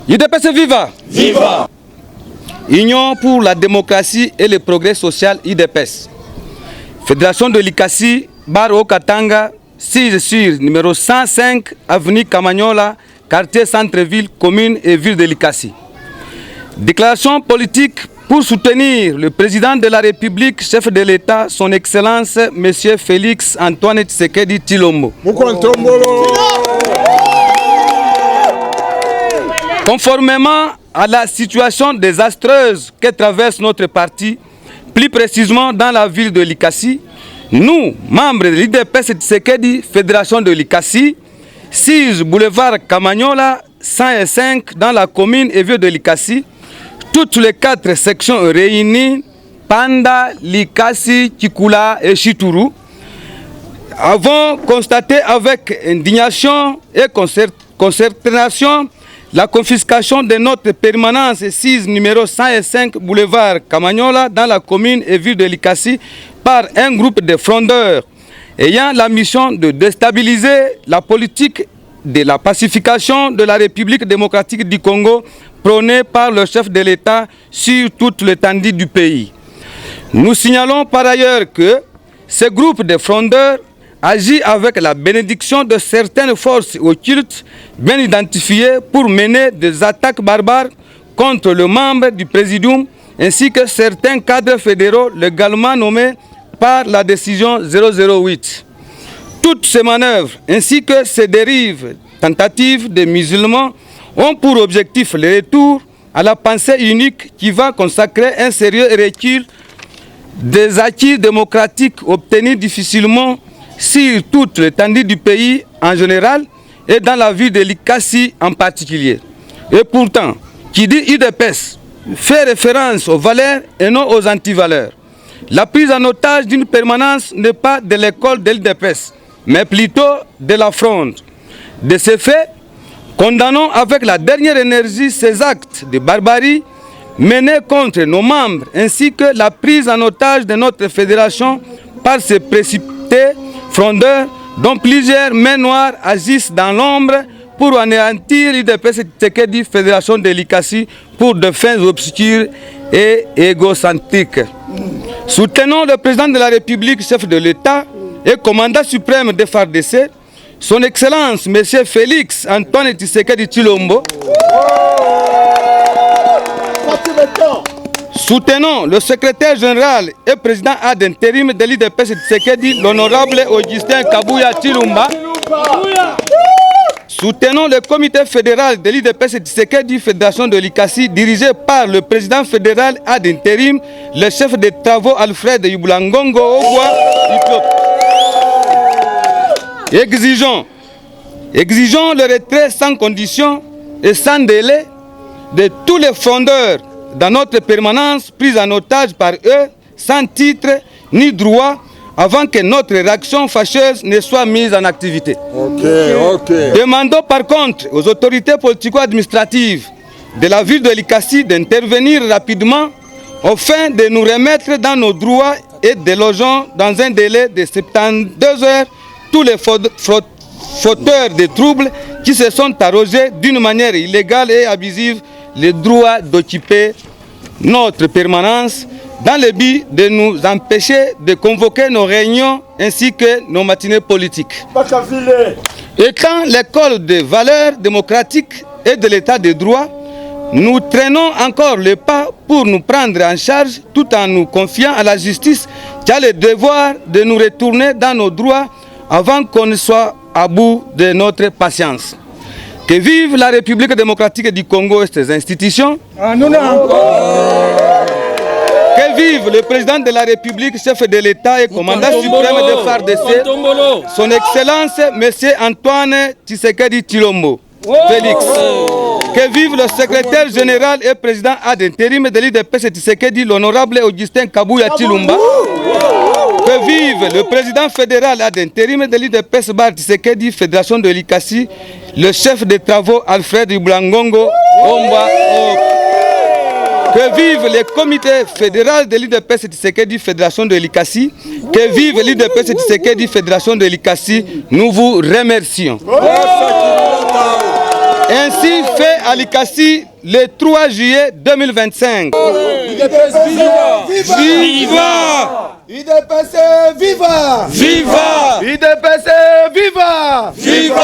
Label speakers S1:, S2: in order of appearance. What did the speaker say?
S1: UDPS viva!
S2: Viva!
S1: Union pour la démocratie et le progrès social UDPS. Fédération de l'Ikassi, Bar au Katanga, 6 sur numéro 105, avenue Kamanyola, quartier centre-ville, commune et ville de l'Ikassi. Déclaration politique pour soutenir le président de la République, chef de l'État, son Excellence, M. Félix Antoine Tshisekedi Tshilombo. Conformément à la situation désastreuse que traverse notre parti, plus précisément dans la ville de l'Ikassi, nous, membres de l'UDPS Tshisekedi, Fédération de l'Ikassi, 6 boulevard Kamanyola, 105 dans la commune et ville de l'Ikassi, toutes les 4 sections réunies, Panda, Likassi, Kikula et Chituru, avons constaté avec indignation et consternation la confiscation de notre permanence 6 numéro 105 boulevard Kamanyola dans la commune et ville de l'Ikassi par un groupe de frondeurs ayant la mission de déstabiliser la politique de la pacification de la République démocratique du Congo prônée par le chef de l'État sur toute l'étendue du pays. Nous signalons par ailleurs que ce groupe de frondeurs agit avec la bénédiction de certaines forces occultes bien identifiées pour mener des attaques barbares contre le membre du Présidium ainsi que certains cadres fédéraux légalement nommés par la décision 008. Toutes ces manœuvres ainsi que ces dérives tentatives des musulmans ont pour objectif le retour à la pensée unique qui va consacrer un sérieux recul des acquis démocratiques obtenus difficilement sur toute l'étendue du pays en général et dans la ville de l'Ikassi en particulier. Et pourtant, qui dit UDPS fait référence aux valeurs et non aux antivaleurs. La prise en otage d'une permanence n'est pas de l'école de l'UDPS, mais plutôt de la fronde. De ce fait, condamnons avec la dernière énergie ces actes de barbarie menés contre nos membres ainsi que la prise en otage de notre fédération par ces précipités frondeurs dont plusieurs mains noires agissent dans l'ombre pour anéantir l'UDPS Tshisekedi, Fédération de l'Ikassi, pour de fins obscures et égocentriques. Soutenons le président de la République, chef de l'État et commandant suprême des FARDC, son Excellence, M. Félix Antoine Tshisekedi Tshilombo. Soutenons le secrétaire général et président ad intérim de l'UDPS Tshisekedi, l'honorable Augustin Kabuya Tshilomba. Soutenons le comité fédéral de l'UDPS Tshisekedi, Fédération de l'Ikassi, dirigé par le président fédéral ad intérim, le chef des travaux Alfred Yubulangongo Ogwa. Exigeons le retrait sans condition et sans délai de tous les frondeurs dans notre permanence prise en otage par eux, sans titre ni droit, avant que notre réaction fâcheuse ne soit mise en activité. Demandons par contre aux autorités politico-administratives de la ville de l'Ikassi d'intervenir rapidement afin de nous remettre dans nos droits et délogeons dans un délai de 72 heures tous les fauteurs de troubles qui se sont arrogés d'une manière illégale et abusive le droit d'occuper notre permanence dans le but de nous empêcher de convoquer nos réunions ainsi que nos matinées politiques. Étant l'école des valeurs démocratiques et de l'état de droit, nous traînons encore le pas pour nous prendre en charge tout en nous confiant à la justice qui a le devoir de nous retourner dans nos droits avant qu'on ne soit à bout de notre patience. Que vive la République démocratique du Congo et ses institutions. Que vive le président de la République, chef de l'État et commandant suprême de FARDC, son Excellence, M. Antoine Tshisekedi Tshilombo. Félix. Que vive le secrétaire général et président ad intérim de l'UDPS Tshisekedi, l'honorable Augustin Kabuya Tshilomba. Que vive le président fédéral ad intérim de l'UDPS Bar Tshisekedi, Fédération de l'Ikassi, le chef des travaux Alfred Yubulangongo Omba. Que vive le comité fédéral de l'UDPS Tshisekedi, Fédération de l'Ikassi. Que vive l'UDPS Tshisekedi, Fédération de l'Ikassi. Nous vous remercions. Ainsi fait à Likasi le 3 juillet 2025.
S2: Viva!
S3: IDPC, viva!
S2: Viva!
S1: IDPC,